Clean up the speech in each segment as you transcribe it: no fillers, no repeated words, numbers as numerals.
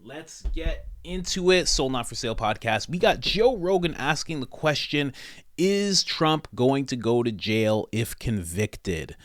Let's get into it. Sold Not For Sale podcast. We got Joe Rogan asking the question, is Trump going to go to jail if convicted?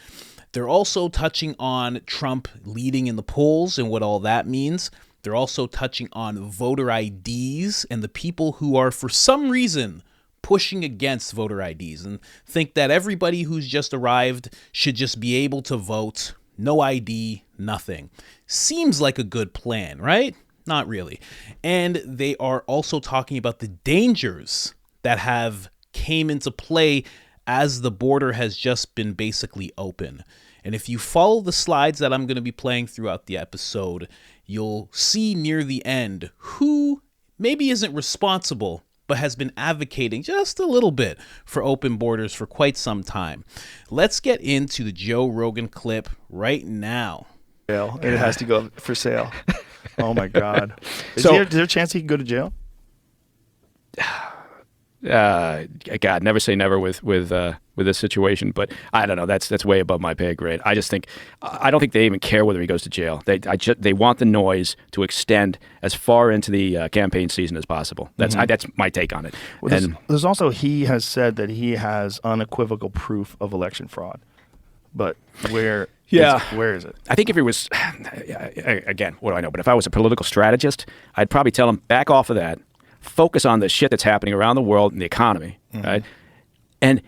They're also touching on Trump leading in the polls and what all that means. They're also touching on voter IDs and the people who are, for some reason, pushing against voter IDs and think that everybody who's just arrived should just be able to vote. No ID, nothing. Seems like a good plan, right? Not really. And they are also talking about the dangers that have came into play as the border has just been basically open. And if you follow the slides that I'm going to be playing throughout the episode, you'll see near the end who maybe isn't responsible, but has been advocating just a little bit for open borders for quite some time. Let's get into the Joe Rogan clip right now. It has to go for sale. Oh my God! Is there a chance he can go to jail? God, never say never with this situation, but I don't know. That's way above my pay grade. I just think I don't think they even care whether he goes to jail. They want the noise to extend as far into the campaign season as possible. That's my take on it. Well, there's also, he has said that he has unequivocal proof of election fraud, but where is it? I think if it was, again, what do I know? But if I was a political strategist, I'd probably tell him, back off of that. Focus on the shit that's happening around the world and the economy, right? And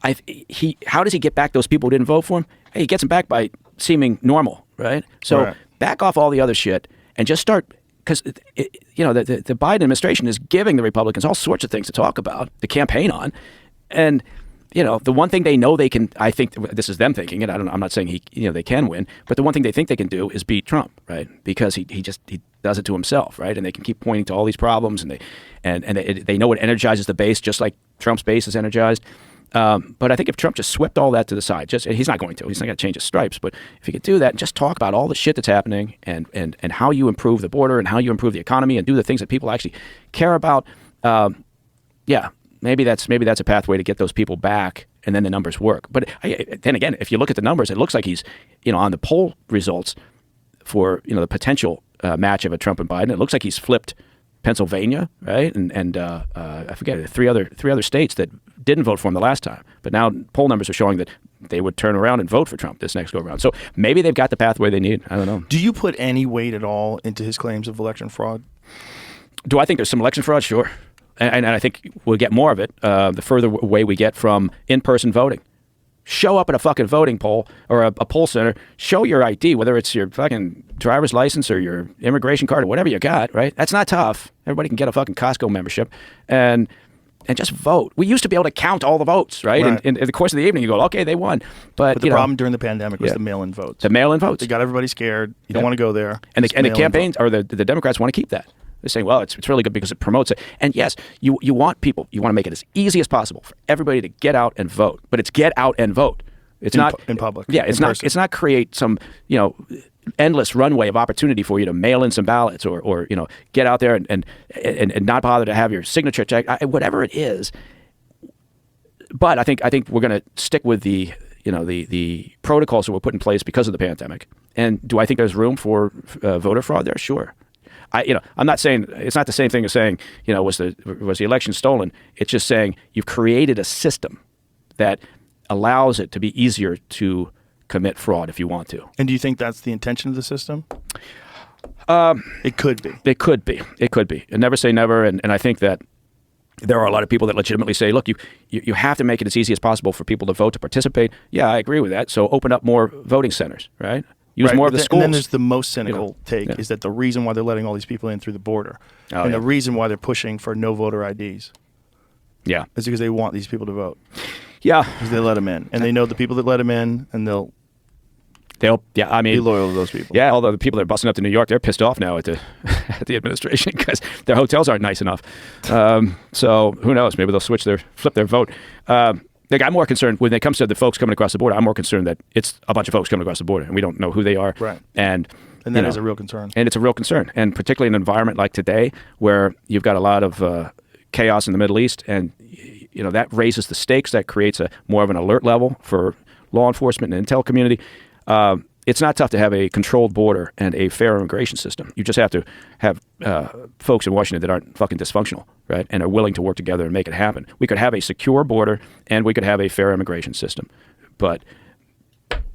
how does he get back those people who didn't vote for him? Hey, he gets them back by seeming normal, right? So back off all the other shit and just start, because the Biden administration is giving the Republicans all sorts of things to talk about, to campaign on, and the one thing they know they can, I think this is them thinking it. I'm not saying they can win, but the one thing they think they can do is beat Trump, right? Because he does it to himself, right? And they can keep pointing to all these problems, and they know it energizes the base, just like Trump's base is energized. But I think if Trump just swept all that to the side, he's not going to. He's not going to change his stripes. But if he could do that and just talk about all the shit that's happening and how you improve the border and how you improve the economy and do the things that people actually care about, maybe that's a pathway to get those people back, and then the numbers work. But then again, if you look at the numbers, it looks like he's, on the poll results for the potential match of a Trump and Biden, it looks like he's flipped Pennsylvania, right, and I forget three other states that didn't vote for him the last time. But now poll numbers are showing that they would turn around and vote for Trump this next go around. So maybe they've got the pathway they need. I don't know. Do you put any weight at all into his claims of election fraud? Do I think there's some election fraud? Sure. And I think we'll get more of it the further away we get from in-person voting. Show up at a fucking voting poll or a poll center. Show your ID, whether it's your fucking driver's license or your immigration card or whatever you got, right? That's not tough. Everybody can get a fucking Costco membership and just vote. We used to be able to count all the votes, right? And in the course of the evening, you go, okay, they won. But the problem during the pandemic was the mail-in votes. The mail-in votes. They got everybody scared. You don't want to go there. And the campaigns, or the Democrats want to keep that. They're saying, well, it's really good because it promotes it. And yes, you want people, you want to make it as easy as possible for everybody to get out and vote. But it's get out and vote. It's not in public. Yeah, it's not create some, endless runway of opportunity for you to mail in some ballots or get out there and not bother to have your signature checked, whatever it is. But I think we're going to stick with the protocols that were put in place because of the pandemic. And do I think there's room for voter fraud there? Sure. I'm not saying it's not the same thing as saying, was the election stolen? It's just saying you've created a system that allows it to be easier to commit fraud if you want to. And do you think that's the intention of the system? It could be. It could be. It could be. And never say never. And I think that there are a lot of people that legitimately say, look, you have to make it as easy as possible for people to vote, to participate. Yeah, I agree with that. So open up more voting centers, right? Use more of the schools. And then there's the most cynical take is that the reason why they're letting all these people in through the border the reason why they're pushing for no voter IDs is because they want these people to vote. Yeah. Because they let them in. And they know the people that let them in, and they'll be loyal to those people. Yeah, although the people that are busting up to New York, they're pissed off now at the administration because their hotels aren't nice enough. So who knows? Maybe they'll flip their vote. I'm more concerned when it comes to the folks coming across the border. I'm more concerned that it's a bunch of folks coming across the border and we don't know who they are. Right. And that is a real concern. And it's a real concern. And particularly in an environment like today where you've got a lot of chaos in the Middle East, and that raises the stakes. That creates more of an alert level for law enforcement and intel community. it's not tough to have a controlled border and a fair immigration system. You just have to have folks in Washington that aren't fucking dysfunctional, right, and are willing to work together and make it happen. We could have a secure border and we could have a fair immigration system, but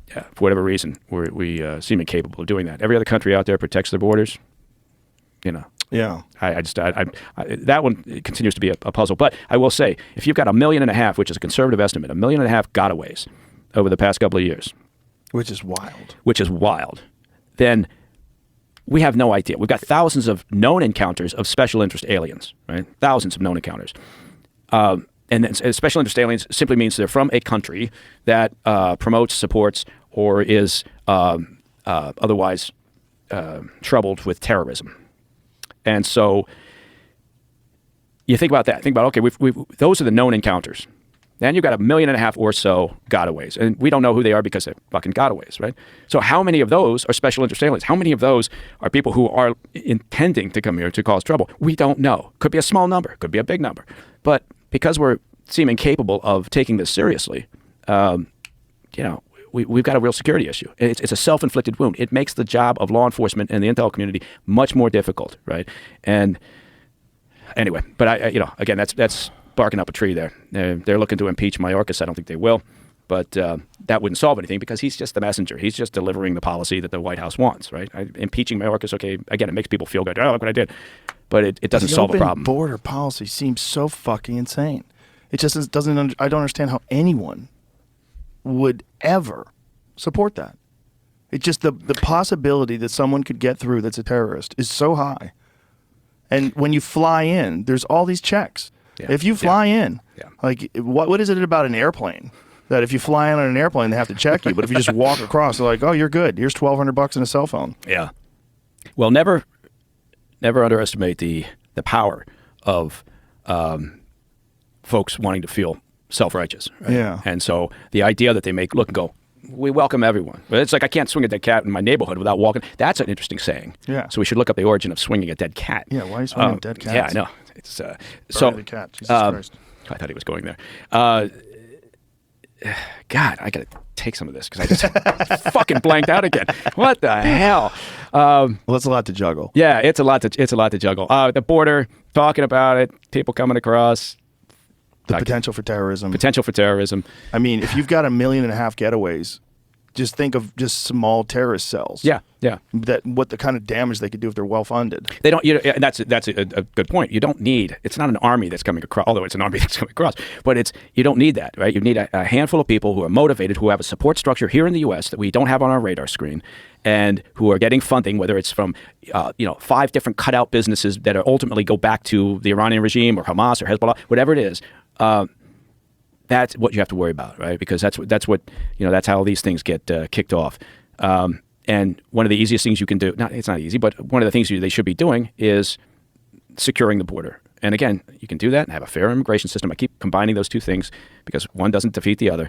for whatever reason, we seem incapable of doing that. Every other country out there protects their borders. Yeah. I that one continues to be a puzzle. But I will say, if you've got 1.5 million, which is a conservative estimate, 1.5 million gotaways over the past couple of years, which is wild, then we have no idea. We've got thousands of known encounters of special interest aliens, right? Thousands of known encounters. And then special interest aliens simply means they're from a country that promotes, supports, or is otherwise troubled with terrorism. And so you think about that. Think about, okay, those are the known encounters. Then you've got 1.5 million or so gotaways. And we don't know who they are because they're fucking gotaways, right? So how many of those are special interest aliens? How many of those are people who are intending to come here to cause trouble? We don't know. Could be a small number. Could be a big number. But because we're seeming capable of taking this seriously, we've got a real security issue. It's a self-inflicted wound. It makes the job of law enforcement and the intel community much more difficult, right? And anyway, but again, that's barking up a tree there. They're looking to impeach Mayorkas. I don't think they will, but that wouldn't solve anything because he's just the messenger. He's just delivering the policy that the White House wants, right? Impeaching Mayorkas, okay, again, it makes people feel good. Oh, look what I did. But it doesn't solve a problem. The open border policy seems so fucking insane. It just doesn't. I don't understand how anyone would ever support that. It's just the possibility that someone could get through that's a terrorist is so high. And when you fly in, there's all these checks. Yeah. If you fly in, like what is it about an airplane that if you fly in on an airplane they have to check you, but if you just walk across, they're like, oh, you're good. Here's $1,200 and a cell phone. Yeah. Well, never underestimate the power of folks wanting to feel self-righteous. Right? Yeah. And so the idea that they make, look and go, we welcome everyone. But it's like, I can't swing a dead cat in my neighborhood without walking. That's an interesting saying. Yeah. So we should look up the origin of swinging a dead cat. Yeah, why are you swinging dead cats? Yeah, I know. It's so the cat. Jesus Christ. I thought he was going there. God, I got to take some of this because I just fucking blanked out again. What the hell? Well, it's a lot to juggle. Yeah, it's a lot to juggle. The border, talking about it, people coming across. The potential for terrorism. I mean, if you've got 1.5 million getaways, just think of just small terrorist cells. Yeah. What the kind of damage they could do if they're well funded. They don't. And that's a good point. You don't need. It's not an army that's coming across. Although it's an army that's coming across, but you don't need that, right? You need a handful of people who are motivated, who have a support structure here in the U.S. that we don't have on our radar screen, and who are getting funding, whether it's from 5 different cutout businesses that are ultimately go back to the Iranian regime or Hamas or Hezbollah, whatever it is. That's what you have to worry about, right? Because that's how all these things get kicked off. And one of the easiest things you can do, it's not easy, but one of the things they should be doing is securing the border. And again, you can do that and have a fair immigration system. I keep combining those two things because one doesn't defeat the other.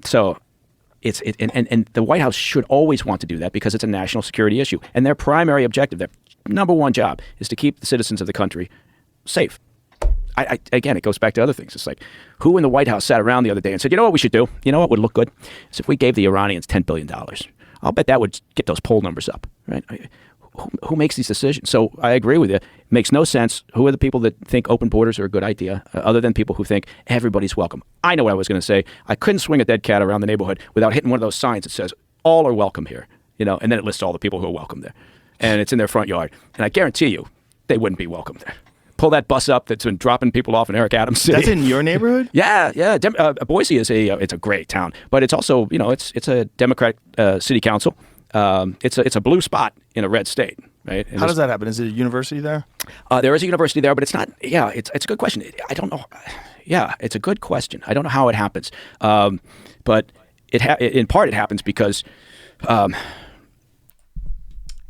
So and the White House should always want to do that because it's a national security issue. And their primary objective, their number one job, is to keep the citizens of the country safe. Again, it goes back to other things. It's like, who in the White House sat around the other day and said, you know what we should do? You know what would look good? Is if we gave the Iranians $10 billion. I'll bet that would get those poll numbers up, right? Who makes these decisions? So I agree with you. It makes no sense. Who are the people that think open borders are a good idea, other than people who think everybody's welcome? I know what I was going to say. I couldn't swing a dead cat around the neighborhood without hitting one of those signs that says, all are welcome here, and then it lists all the people who are welcome there. And it's in their front yard. And I guarantee you, they wouldn't be welcome there. Pull that bus up that's been dropping people off in Eric Adams City. That's in your neighborhood? Yeah. Boise is it's a great town, but it's also it's a Democratic city council. It's a blue spot in a red state, right? And how does that happen? Is it a university there? There is a university there, but it's not. Yeah, it's a good question. I don't know. Yeah, it's a good question. I don't know how it happens, but in part it happens because.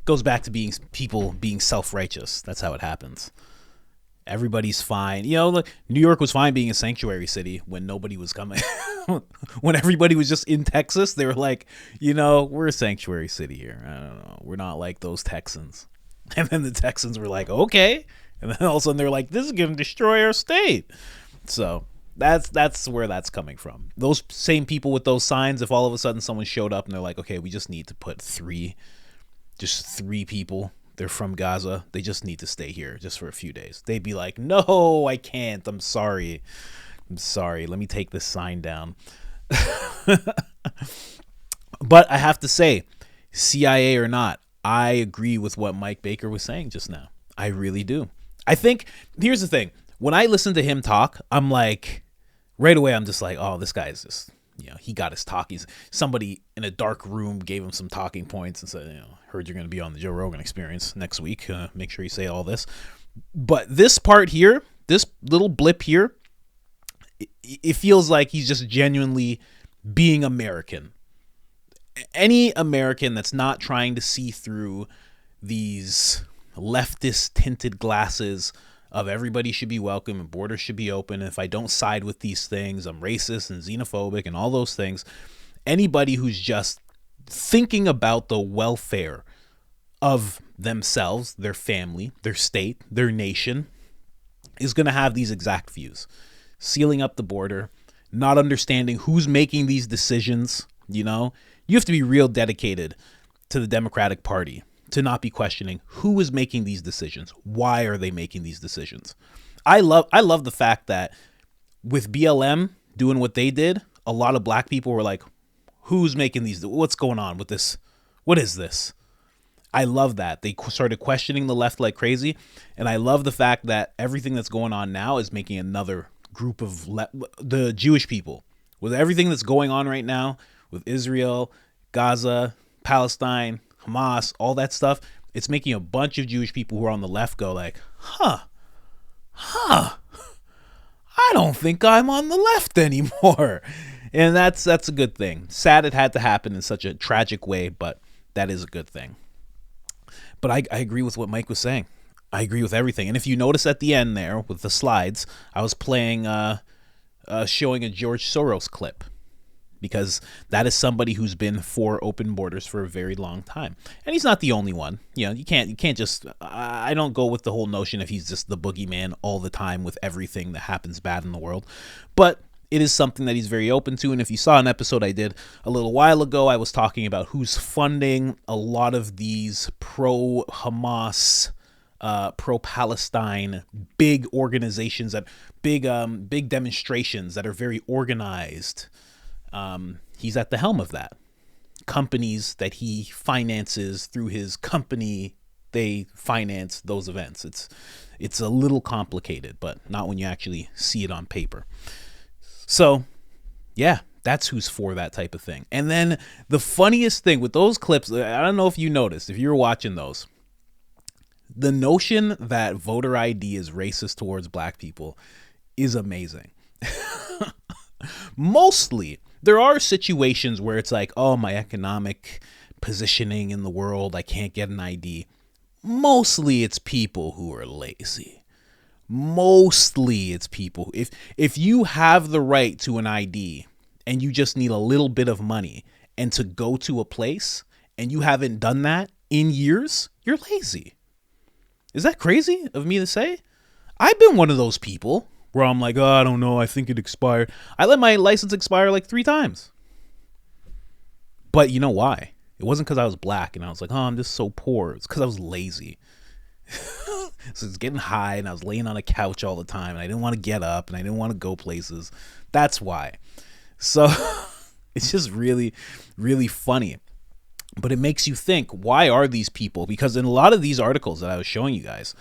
Goes back to people being self-righteous. That's how it happens. Everybody's fine. New York was fine being a sanctuary city when nobody was coming. When everybody was just in Texas, they were like, we're a sanctuary city here. I don't know. We're not like those Texans. And then the Texans were like, okay. And then all of a sudden they're like, this is going to destroy our state. So That's where that's coming from. Those same people with those signs, if all of a sudden someone showed up and they're like, okay, we just need to put three people, they're from Gaza, they just need to stay here just for a few days, they'd be like, no, I can't, I'm sorry, let me take this sign down. But I have to say, CIA or not, I agree with what Mike Baker was saying just now. I really do. I think, here's the thing, when I listen to him talk, I'm like, right away, I'm just like, oh, this guy's just, he got his talkies. Somebody in a dark room gave him some talking points and said, heard you're going to be on the Joe Rogan Experience next week. Make sure you say all this. But this part here, this little blip here, it feels like he's just genuinely being American. Any American that's not trying to see through these leftist tinted glasses of everybody should be welcome and borders should be open. And if I don't side with these things, I'm racist and xenophobic and all those things. Anybody who's just thinking about the welfare of themselves, their family, their state, their nation, is going to have these exact views. Sealing up the border, not understanding who's making these decisions. You have to be real dedicated to the Democratic Party to not be questioning who is making these decisions. Why are they making these decisions? I love the fact that with BLM doing what they did, a lot of black people were like, who's making these? What's going on with this? What is this? I love that. They started questioning the left like crazy. And I love the fact that everything that's going on now is making another group of the Jewish people. With everything that's going on right now with Israel, Gaza, Palestine, Hamas, all that stuff, it's making a bunch of Jewish people who are on the left go like, I don't think I'm on the left anymore. And that's a good thing. Sad it had to happen in such a tragic way, but that is a good thing. But I agree with what Mike was saying. I agree with everything. And if you notice at the end there with the slides, I was playing, showing a George Soros clip, because that is somebody who's been for open borders for a very long time. And he's not the only one. You can't just, I don't go with the whole notion if he's just the boogeyman all the time with everything that happens bad in the world. But it is something that he's very open to. And if you saw an episode I did a little while ago, I was talking about who's funding a lot of these pro-Hamas, pro-Palestine big organizations, that big demonstrations that are very organized. He's at the helm of that. Companies that he finances through his company, they finance those events. It's a little complicated, but not when you actually see it on paper. So, yeah, that's who's for that type of thing. And then the funniest thing with those clips, I don't know if you noticed, if you were watching those, the notion that voter ID is racist towards black people is amazing. Mostly, there are situations where it's like, oh, my economic positioning in the world, I can't get an ID. Mostly it's people who are lazy. Mostly it's people. If you have the right to an ID and you just need a little bit of money and to go to a place and you haven't done that in years, you're lazy. Is that crazy of me to say? I've been one of those people where I'm like, oh, I don't know, I think it expired. I let my license expire like 3 times. But you know why? It wasn't because I was black and I was like, oh, I'm just so poor. It's because I was lazy. So it's getting high and I was laying on a couch all the time and I didn't want to get up and I didn't want to go places. That's why. So it's just really, really funny. But it makes you think, why are these people? Because in a lot of these articles that I was showing you guys,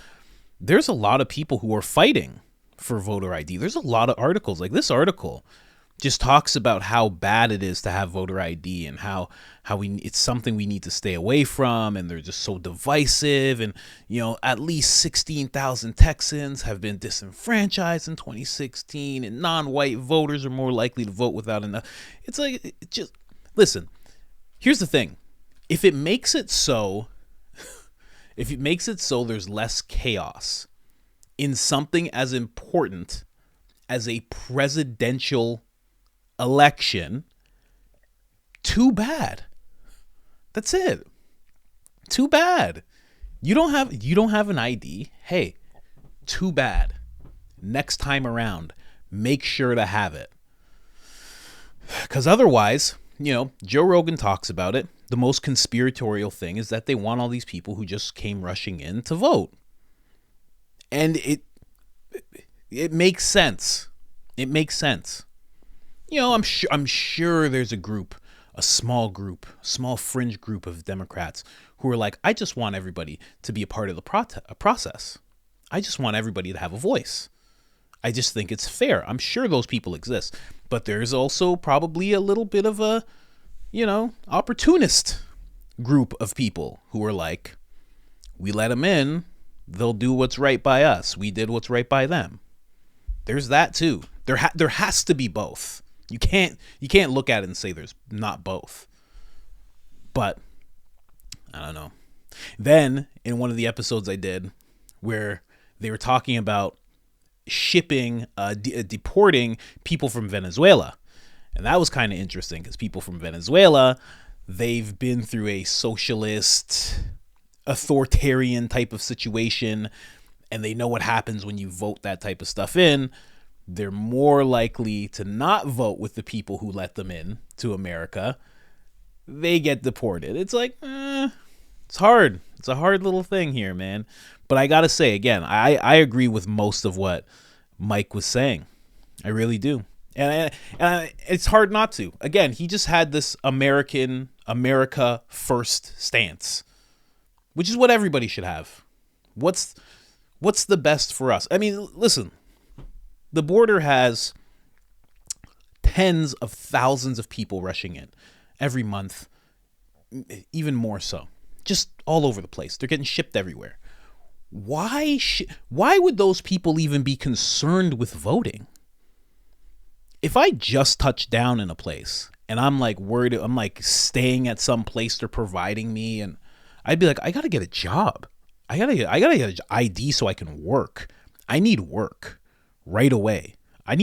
there's a lot of people who are fighting for voter ID. There's a lot of articles. Like this article just talks about how bad it is to have voter ID and how it's something we need to stay away from, and they're just so divisive, and at least 16,000 Texans have been disenfranchised in 2016, and non-white voters are more likely to vote without enough. It's like, just listen. Here's the thing. If it makes it so there's less chaos in something as important as a presidential election, too bad. That's it. Too bad. You don't have an ID. Hey, too bad. Next time around, make sure to have it. Because otherwise, Joe Rogan talks about it. The most conspiratorial thing is that they want all these people who just came rushing in to vote. And it makes sense. It makes sense. I'm sure there's a small fringe group of Democrats who are like, I just want everybody to be a part of the process. I just want everybody to have a voice. I just think it's fair. I'm sure those people exist. But there's also probably a little bit of a, opportunist group of people who are like, we let them in, they'll do what's right by us. We did what's right by them. There's that too. There has to be both. You can't look at it and say there's not both. But I don't know. Then in one of the episodes I did where they were talking about deporting people from Venezuela. And that was kind of interesting because people from Venezuela, they've been through a socialist, authoritarian type of situation, and they know what happens when you vote that type of stuff in. They're more likely to not vote with the people who let them in to America. They get deported. It's like, it's hard. It's a hard little thing here, man. But I got to say, again, I agree with most of what Mike was saying. I really do. And it's hard not to. Again, he just had this America first stance, which is what everybody should have. What's the best for us? I mean, listen, the border has tens of thousands of people rushing in every month, even more so, just all over the place. They're getting shipped everywhere. Why would those people even be concerned with voting? If I just touch down in a place and I'm like worried, I'm like staying at some place they're providing me, and I'd be like, I gotta get a job. I gotta get an ID so I can work. I need work right away. I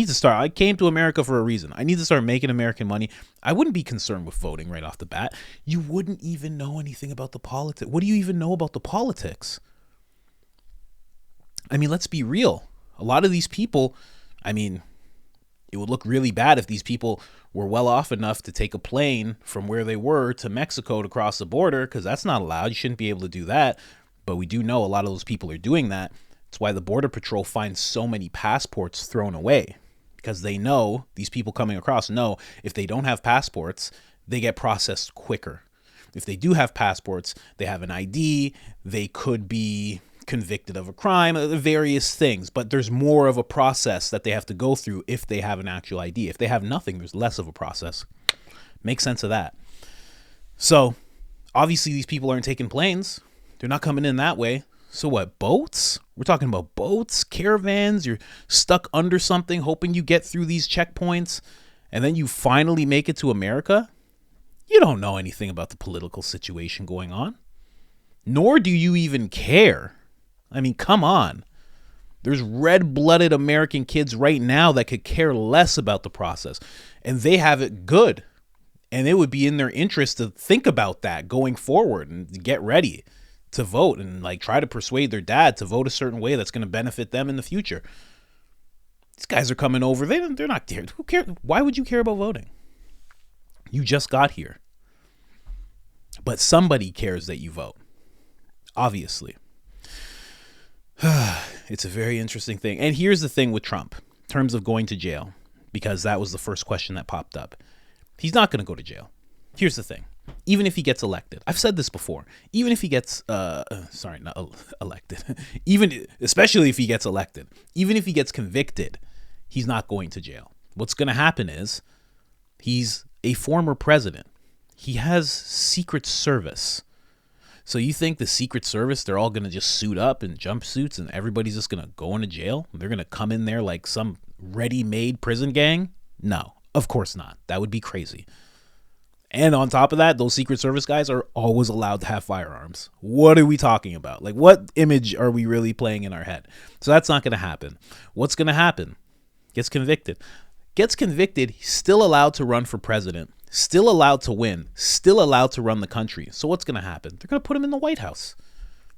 came to America for a reason. I need to start making American money. I wouldn't be concerned with voting right off the bat. You wouldn't even know anything about the politics. What do you even know about the politics? I mean, let's be real. A lot of these people, I mean, it would look really bad if these people were well off enough to take a plane from where they were to Mexico to cross the border, because that's not allowed. You shouldn't be able to do that. But we do know a lot of those people are doing that. It's why the Border Patrol finds so many passports thrown away, because they know, these people coming across know, if they don't have passports, they get processed quicker. If they do have passports, they have an ID, they could be convicted of a crime, various things, but there's more of a process that they have to go through if they have an actual ID. If they have nothing, there's less of a process. Make sense of that. So obviously these people aren't taking planes. They're not coming in that way. So what, boats? We're talking about boats, caravans. You're stuck under something hoping you get through these checkpoints, and then you finally make it to America. You don't know anything about the political situation going on, nor do you even care. I mean, come on. There's red-blooded American kids right now that could care less about the process, and they have it good. And it would be in their interest to think about that going forward and get ready to vote and like try to persuade their dad to vote a certain way that's going to benefit them in the future. These guys are coming over. They're not cared. Who cares? Why would you care about voting? You just got here. But somebody cares that you vote. Obviously. It's a very interesting thing. And here's the thing with Trump in terms of going to jail, because that was the first question that popped up. He's not going to go to jail. Here's the thing. Even if he gets elected, I've said this before, even if he gets, elected, especially if he gets elected, even if he gets convicted, he's not going to jail. What's going to happen is he's a former president. He has Secret Service. So you think the Secret Service, they're all going to just suit up in jumpsuits and everybody's just going to go into jail? They're going to come in there like some ready-made prison gang? No, of course not. That would be crazy. And on top of that, those Secret Service guys are always allowed to have firearms. What are we talking about? Like, what image are we really playing in our head? So that's not going to happen. What's going to happen? Gets convicted. Gets convicted, he's still allowed to run for president. Still allowed to win, still allowed to run the country. So what's going to happen? They're going to put him in the White House.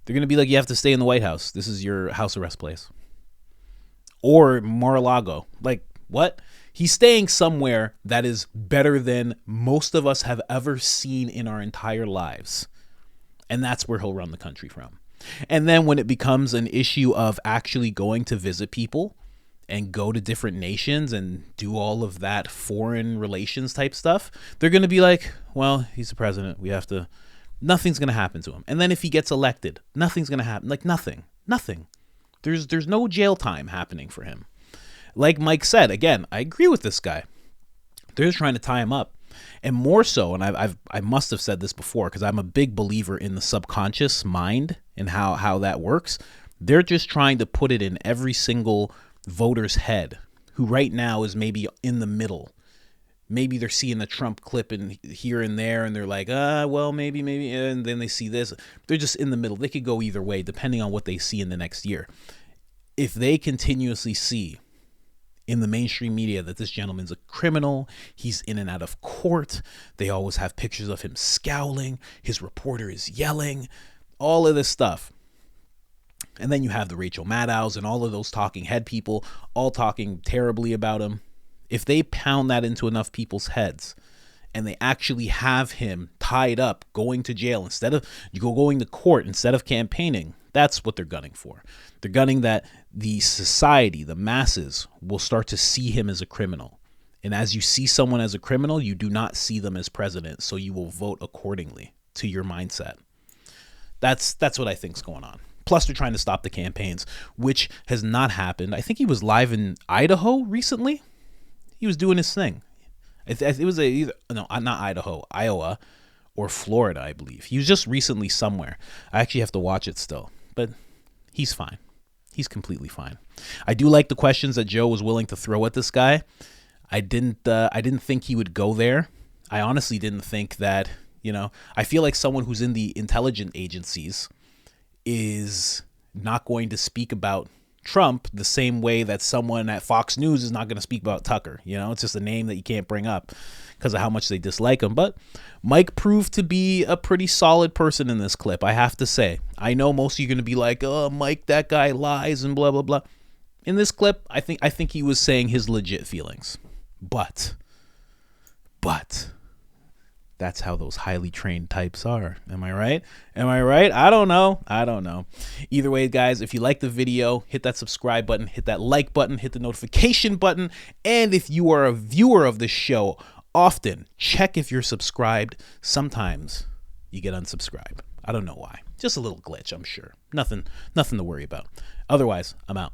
They're going to be like, you have to stay in the White House. This is your house arrest place. Or Mar-a-Lago. Like, What? He's staying somewhere that is better than most of us have ever seen in our entire lives. And that's where he'll run the country from. And then when it becomes an issue of actually going to visit people and go to different nations and do all of that foreign relations type stuff, they're going to be like, well, he's the president. We have to, nothing's going to happen to him. And then if he gets elected, nothing's going to happen. Like nothing. There's no jail time happening for him. Like Mike said, again, I agree with this guy. They're just trying to tie him up. And more so, and I must have said this before because I'm a big believer in the subconscious mind and how that works. They're just trying to put it in every single voter's head who right now is maybe in the middle. Maybe they're seeing a Trump clip in here and there and they're like, well, maybe, and then they see this. They're just in the middle. They could go either way depending on what they see in the next year. If they continuously see in the mainstream media that this gentleman's a criminal, he's in and out of court, they always have pictures of him scowling, his reporter is yelling, all of this stuff. And then you have the Rachel Maddows and all of those talking head people all talking terribly about him. If they pound that into enough people's heads and they actually have him tied up, going to jail instead of going to court instead of campaigning, that's what they're gunning for. They're gunning that the society, the masses, will start to see him as a criminal. And as you see someone as a criminal, you do not see them as president, so you will vote accordingly to your mindset. That's what I think's going on. Plus, they're trying to stop the campaigns, which has not happened. I think he was live in Idaho recently. He was doing his thing. It was not Idaho, Iowa, or Florida, I believe. He was just recently somewhere. I actually have to watch it still, but he's fine. He's completely fine. I do like the questions that Joe was willing to throw at this guy. I didn't think he would go there. I honestly didn't think that, I feel like someone who's in the intelligence agencies is not going to speak about Trump the same way that someone at Fox News is not going to speak about Tucker. It's just a name that you can't bring up because of how much they dislike him. But Mike proved to be a pretty solid person in this clip, I have to say. I know most of you are going to be like, oh, Mike, that guy lies and blah, blah, blah. In this clip, I think he was saying his legit feelings. But that's how those highly trained types are. Am I right? I don't know. Either way, guys, if you like the video, hit that subscribe button, hit that like button, hit the notification button. And if you are a viewer of this show, often check if you're subscribed. Sometimes you get unsubscribed. I don't know why. Just a little glitch, I'm sure. Nothing to worry about. Otherwise, I'm out.